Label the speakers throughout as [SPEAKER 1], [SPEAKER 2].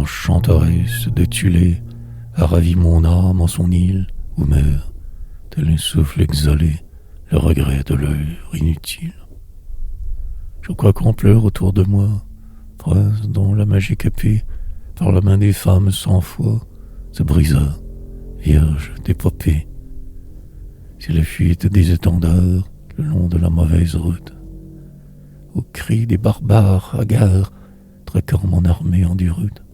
[SPEAKER 1] L'enchanteresse de Thulé a ravi mon âme en son île où meurt, tel un souffle exhalé, le regret de l'heure inutile. Je crois qu'on pleure autour de moi, prince dont la magique épée, par la main des femmes sans foi, se brisa, vierge d'épopée. C'est la fuite des étendards le long de la mauvaise route, au cri des barbares hagards, traquant mon armée en déroute.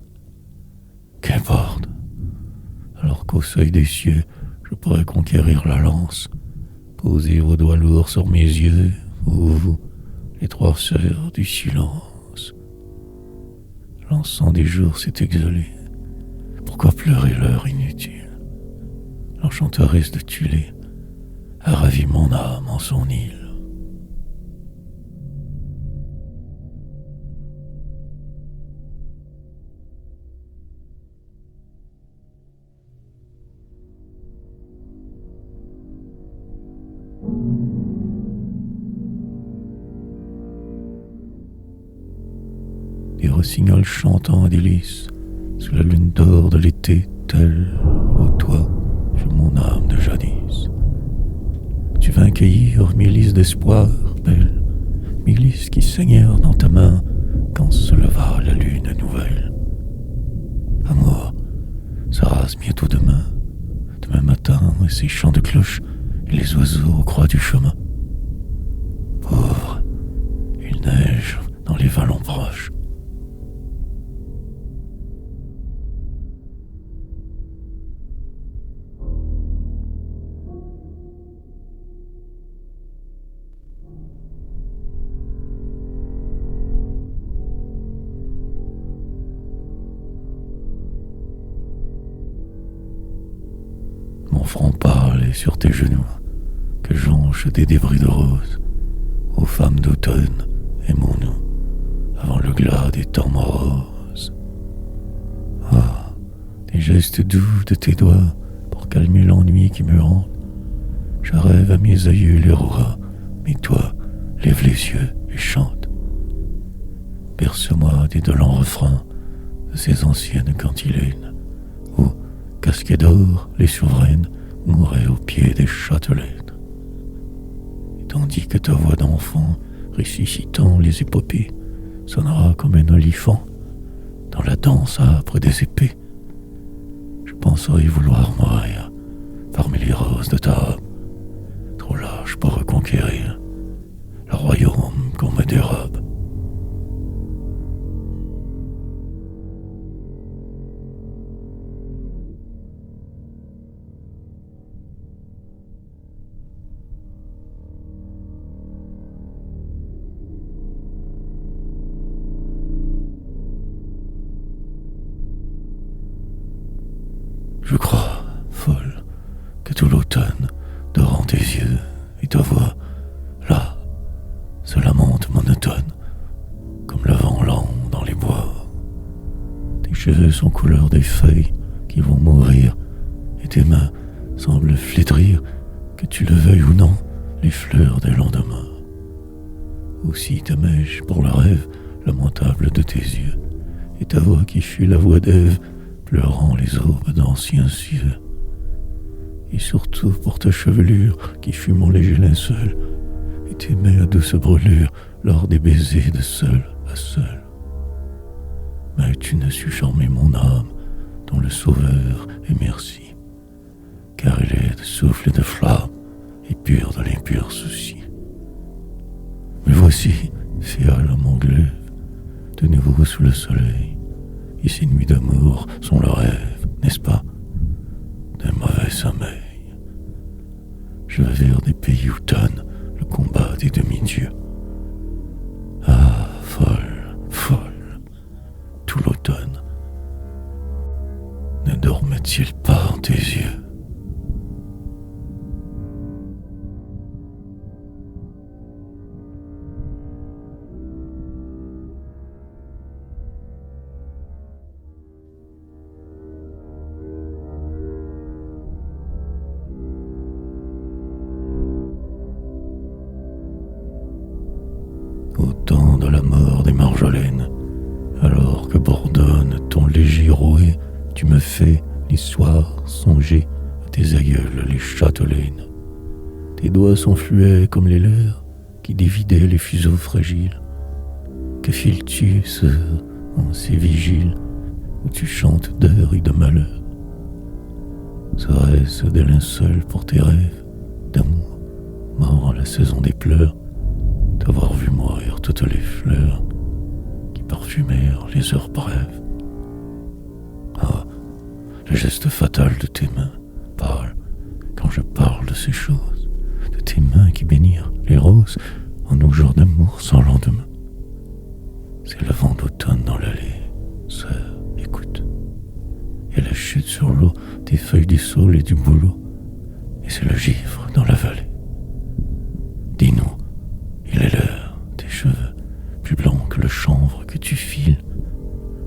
[SPEAKER 1] Qu'importe, alors qu'au seuil des cieux, je pourrais conquérir la lance, poser vos doigts lourds sur mes yeux, vous, les trois sœurs du silence. L'encens des jours s'est exhalé. Pourquoi pleurer l'heure inutile? L'enchanteresse de Thulé a ravi mon âme en son île. Des rossignols chantant à délices sous la lune d'or de l'été, tel, ô toi, fut mon âme de jadis. Tu vins cueillir milices d'espoir, belle, milices qui saignèrent dans ta main quand se leva la lune nouvelle. Amour, ça rase bientôt demain matin, et ces chants de cloches et les oiseaux aux croix du chemin. Pauvre, il neige dans les vallons proches. Mon front pâle est sur tes genoux, que jonchent des débris de rose. Ô femmes d'automne, aimons-nous, avant le glas des temps moroses. Ah, des gestes doux de tes doigts, pour calmer l'ennui qui me hante. Je rêve à mes aïeux les rois, mais toi, lève les yeux et chante. Berce-moi des dolents refrains de ces anciennes cantilènes, où, casquées d'or, les souveraines mouraient au pied des châtelaines. Et tandis que ta voix d'enfant, ressuscitant les épopées, sonnera comme un olifant dans la danse âpre des épées, je penserai vouloir mourir parmi les roses de ta âme, trop lâche pour reconquérir le royaume qu'on me dérobe. Je crois, folle, que tout l'automne dort en tes yeux et ta voix, là, se lamente monotone, comme le vent lent dans les bois. Tes cheveux sont couleur des feuilles qui vont mourir, et tes mains semblent flétrir, que tu le veuilles ou non, les fleurs des lendemains. Aussi ta mèche pour le rêve lamentable de tes yeux, et ta voix qui fut la voix d'Ève, pleurant les aubes d'anciens cieux. Et surtout pour ta chevelure qui fut mon léger linceul, et tes mains à douce brûlure lors des baisers de seul à seul. Mais tu ne sus charmer mon âme, dont le sauveur est merci, car elle est de souffle et de flamme, et pure de l'impur souci. Mais voici, fiale à mon glaive, de nouveau sous le soleil, et ces nuits d'amour sont le rêve, n'est-ce pas, d'un mauvais sommeil. Je vais vers des pays où tonne le combat des demi-dieux. Ah, folle, folle, tout l'automne, ne dormait-il pas en tes yeux? Au temps de la mort des Marjolaines, alors que bourdonne ton léger fées, l'histoire, songer à tes aïeules, les châtelaines. Tes doigts s'enfluaient comme les leurs qui dévidaient les fuseaux fragiles. Que files-tu, sœur, en ces vigiles où tu chantes d'heures et de malheur? Serait-ce des linceuls pour tes rêves d'amour, mort à la saison des pleurs, d'avoir vu mourir toutes les fleurs qui parfumèrent les heures brèves? Ah, le geste fatal de tes mains pâles quand je parle de ces choses, de tes mains qui bénirent les roses en nos jours d'amour sans lendemain. C'est le vent d'automne dans l'allée, sœur, écoute. Et la chute sur l'eau des feuilles du saule et du bouleau, et c'est le givre dans la vallée. Dis-nous, il est l'heure, tes cheveux, plus blancs que le chanvre que tu files.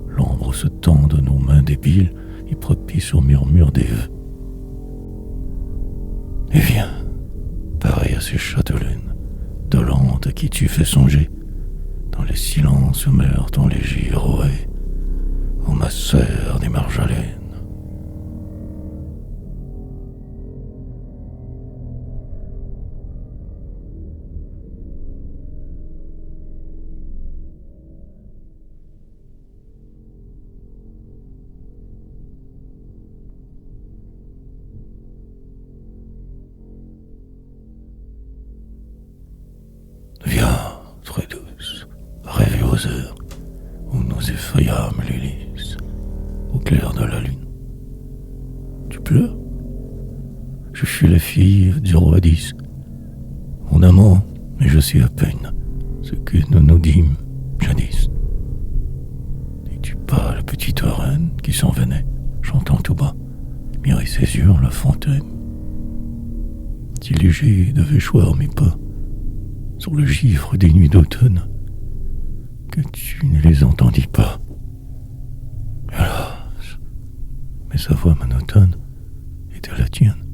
[SPEAKER 1] L'ombre se tend de nos mains débiles et propice au murmure des vœux. Et viens, pareil à ces châtelaines, dolentes à qui tu fais songer, dans les silences où meurt ton léger rouet, ô ma sœur des Marjolaines. Viens, très douce, rêver aux heures où nous effeuillâmes les lys, au clair de la lune. Tu pleures? Je suis la fille du roi d'Is, mon amant, mais je sais à peine ce que nous nous dîmes jadis. N'es-tu pas la petite reine qui s'en venait, chantant tout bas, mirer ses yeux en la fontaine? Si léger devait choir mes pas sur le givre des nuits d'automne, que tu ne les entendis pas. Hélas, mais sa voix monotone était la tienne,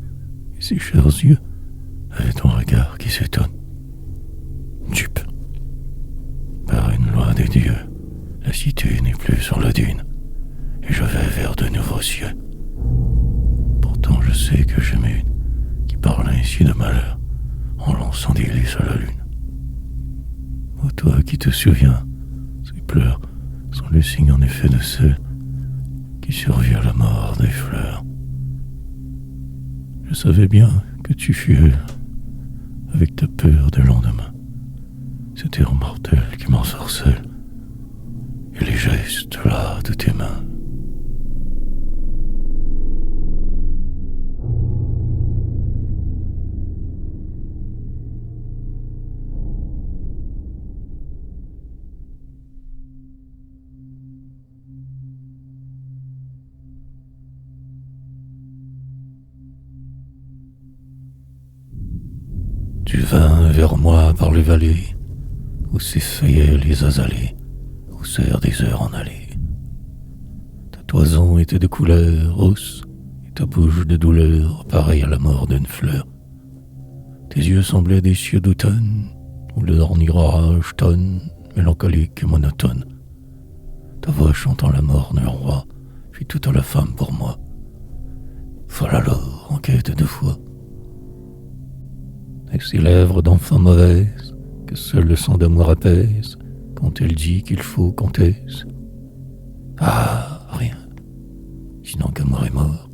[SPEAKER 1] et ses chers yeux avaient ton regard qui s'étonne. Dupe, par une loi des dieux, la cité n'est plus sur la dune, et je vais vers de nouveaux cieux. Pourtant je sais que j'aimais une qui parle ainsi de malheur, en lançant des lys à la lune. Ô toi qui te souviens, ces pleurs sont le signe en effet de ceux qui survivent à la mort des fleurs. Je savais bien que tu fuis avec ta peur des lendemains, cet air mortel qui m'ensorcelle, et les gestes là de tes mains. Tu vins vers moi par les vallées, où s'effeuillaient les azalées, où serrent des heures en allée. Ta toison était de couleur rousse, et ta bouche de douleur, pareille à la mort d'une fleur. Tes yeux semblaient des cieux d'automne, où leur orage tonne, mélancolique et monotone. Ta voix chantant la mort d'un roi, fit toute la femme pour moi. Folle alors, en quête de foi. Et ses lèvres d'enfant mauvaise, que seul le sang d'amour apaise, quand elle dit qu'il faut qu'on taise. Ah, rien, sinon qu'amour est mort,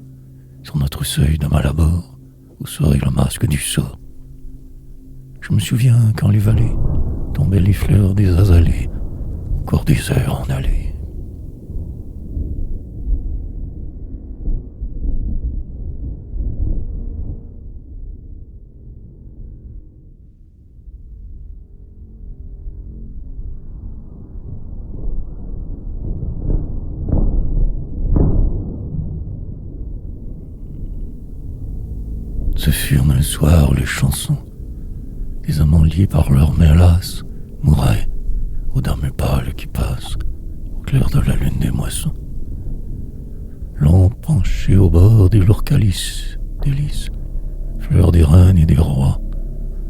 [SPEAKER 1] sur notre seuil de mal à bord, où serait le masque du sort. Je me souviens quand les vallées tombaient les fleurs des azalées, encore des heures en allée. Ce furent un soir où les chansons des amants liés par leurs mains lasses mouraient aux dames pâles qui passent au clair de la lune des moissons. L'on penchait au bord des lourds calices, des lys, fleurs des reines et des rois.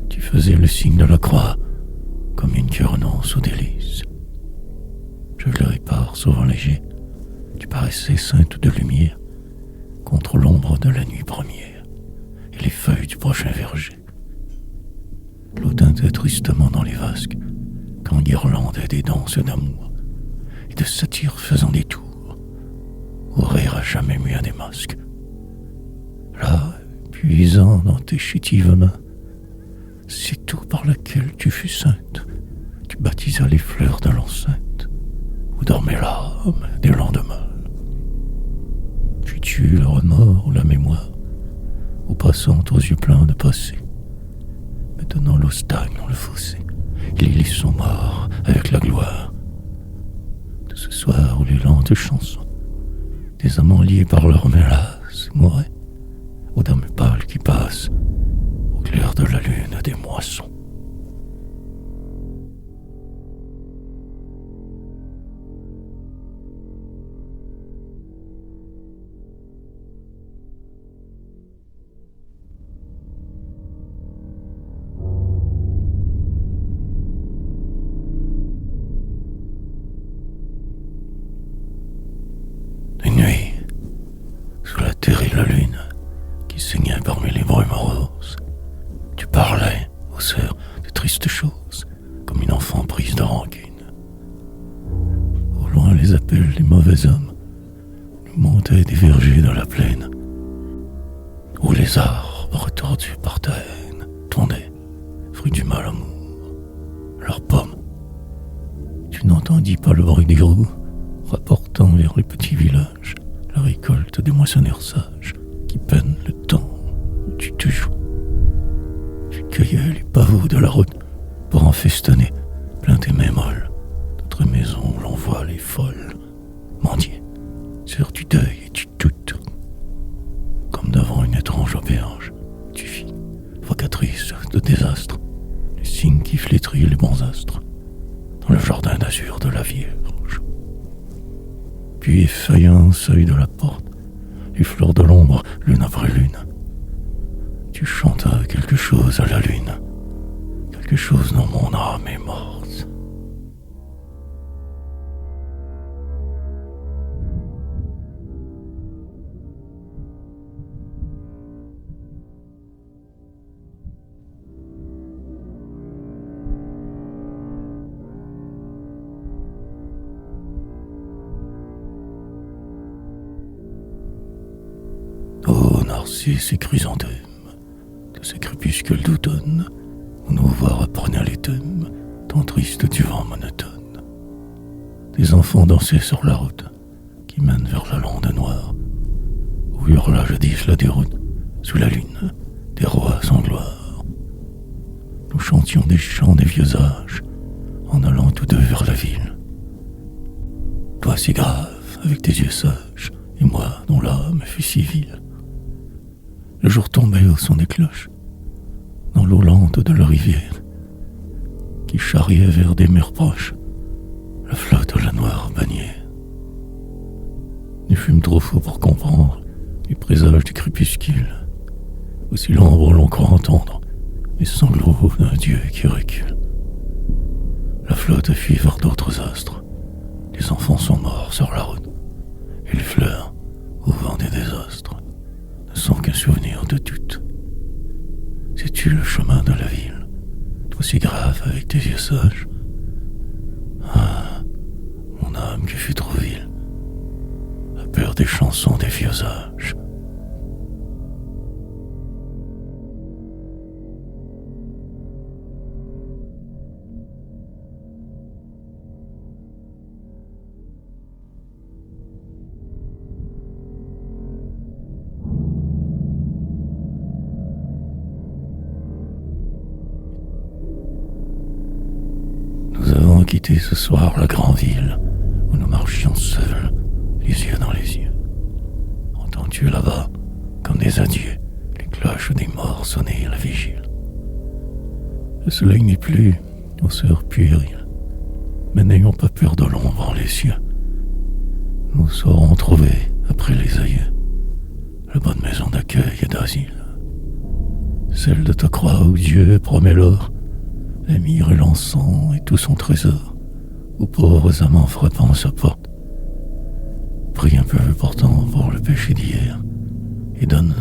[SPEAKER 1] Tu faisais le signe de la croix, comme une qui renonce aux délices. Je le répare, souvent léger, tu paraissais sainte de lumière, contre l'ombre de la nuit première et les feuilles du prochain verger. L'eau tintait tristement dans les vasques, quand guirlandait des danses d'amour et de satyres faisant des tours, où rire à jamais mieux des masques. Là, puisant dans tes chétives mains, c'est tout par laquelle tu fus sainte, tu baptisas les fleurs de l'enceinte, où dormait l'âme des lendemains. Puis tu le remords ou la mémoire, ou passant aux yeux pleins de passé, maintenant l'eau stagne dans le fossé, et les lys sont morts avec la gloire de ce soir où les lentes chansons des amants liés par leurs mélasses mouraient aux dames pâles qui passent au clair de la lune des moissons. Une nuit, sous la terrible lune qui saignait parmi les brumes roses, tu parlais aux sœurs de tristes choses, comme une enfant prise de rancune. Au loin les appels des mauvais hommes nous montaient des vergers de la plaine, où les arbres tordus par ta haine tondaient, fruits du mal amour, leurs pommes. Tu n'entendis pas le bruit des roues rapportant vers les petits villages la récolte des moissonneurs sages qui peinent le temps où tu te joues. Tu cueillais les pavots de la route pour en festonner plein tes mains molles. D'autres maisons où l'on voit les folles mendier sur du deuil et du doute. Comme devant une étrange auberge, tu fis, vocatrice de désastre, les signes qui flétrissent les bons astres dans le jardin d'azur de la Vierge. Puis effeuillant au seuil de la porte, les fleurs de l'ombre, l'une après l'une, tu chantas quelque chose à la lune, quelque chose dont mon âme est morte. Ô narcisses et chrysanthèmes, de ces crépuscules d'automne, où nos voix reprenaient les thèmes, tant tristes du vent monotone. Des enfants dansaient sur la route, qui mène vers la lande noire, où hurla jadis la déroute, sous la lune, des rois sans gloire. Nous chantions des chants des vieux âges, en allant tous deux vers la ville. Toi si grave, avec tes yeux sages, et moi dont l'âme fut si vile. Le jour tombait au son des cloches, dans l'eau lente de la rivière, qui charriait vers des mers proches la flotte de la noire bannière. Nous fûmes trop fous pour comprendre les présages du crépuscule, aussi l'ombre l'on croit entendre les sanglots d'un dieu qui recule. La flotte fuit vers d'autres astres, les enfants sont morts sur la route, et les fleurs, au vent des désastres, ne sont qu'un souvenir de doute. Sais-tu le chemin de la ville, toi si grave avec tes yeux sages? Ah, mon âme qui fut trop vile, a peur des chansons des vieux âges. Nous avons quitté ce soir la grande ville où nous marchions seuls, les yeux dans les yeux. Entends-tu là-bas, comme des adieux, les cloches des morts sonner la vigile? Le soleil n'est plus, ô sœurs puériles, mais n'ayons pas peur de l'ombre en les cieux. Nous saurons trouver, après les aïeux, la bonne maison d'accueil et d'asile, celle de ta croix où Dieu promet l'or, la myrrhe et l'encens et tout son trésor, aux pauvres amants frappant sa porte. Prie un peu pourtant pour le péché d'hier, et donne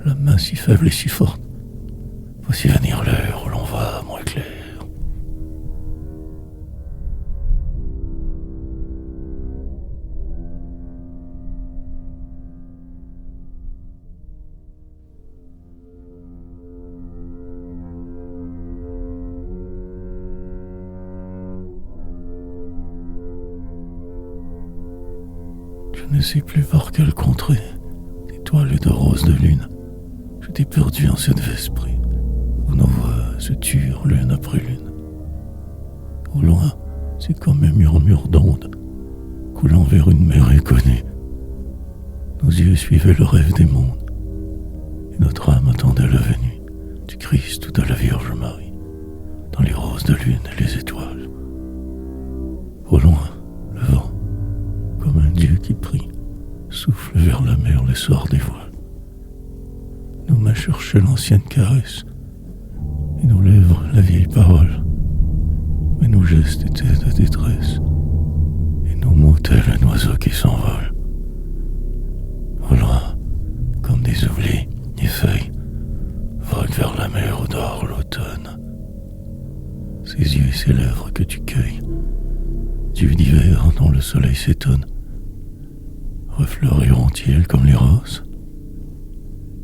[SPEAKER 1] la main si faible et si forte. Voici venir l'heure où l'on va moins clair. Je ne sais plus par quelle contrée, d'étoiles et de roses de lune, je t'ai perdu en cette vesprée, où nos voix se turent l'une après l'une. Au loin, c'est comme un murmure d'ondes, coulant vers une mer inconnue. Nos yeux suivaient le rêve des mondes, et notre âme attendait la venue du Christ ou de la Vierge Marie, dans les roses de lune et les étoiles. Au loin, le vent, comme un Dieu qui prie, souffle vers la mer les soirs des voiles. Nos mains cherchaient l'ancienne caresse, et nos lèvres la vieille parole. Mais nos gestes étaient de détresse, et nos mots tels un oiseau qui s'envole. Au loin, comme des oublis et feuilles, voguent vers la mer où dort l'automne. Ces yeux et ces lèvres que tu cueilles, d'huile d'hiver dont le soleil s'étonne, refleuriront-ils comme les roses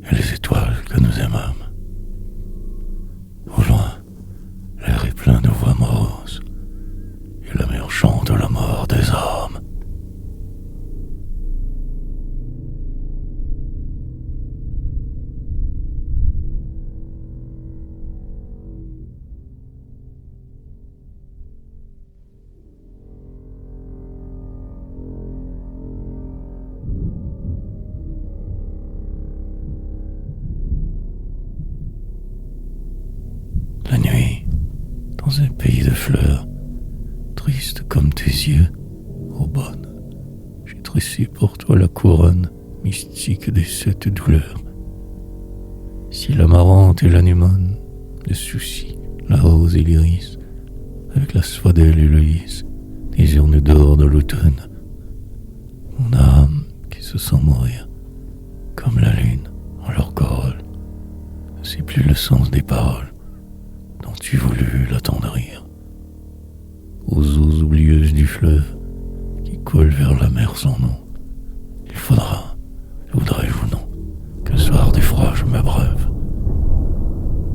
[SPEAKER 1] et les étoiles que nous aimâmes. Au loin, l'air est plein de voix moroses, et la mer chante la mort des âmes. La nuit, dans un pays de fleurs, triste comme tes yeux, ô bonne, j'ai tressé pour toi la couronne mystique des sept douleurs. Si l'amarante et l'anémone, le souci, la rose et l'iris, avec l'asphodèle et le lys, des urnes d'or de l'automne, mon âme qui se sent mourir, comme la lune en leur corolle, ne sait plus le sens des paroles dont tu voulus l'attendrir. Aux eaux oublieuses du fleuve qui coulent vers la mer sans nom, il faudra, voudrais-je ou non, qu'un soir du froid je m'abreuve.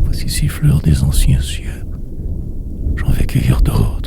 [SPEAKER 1] Voici ces fleurs des anciens cieux, j'en vais cueillir d'autres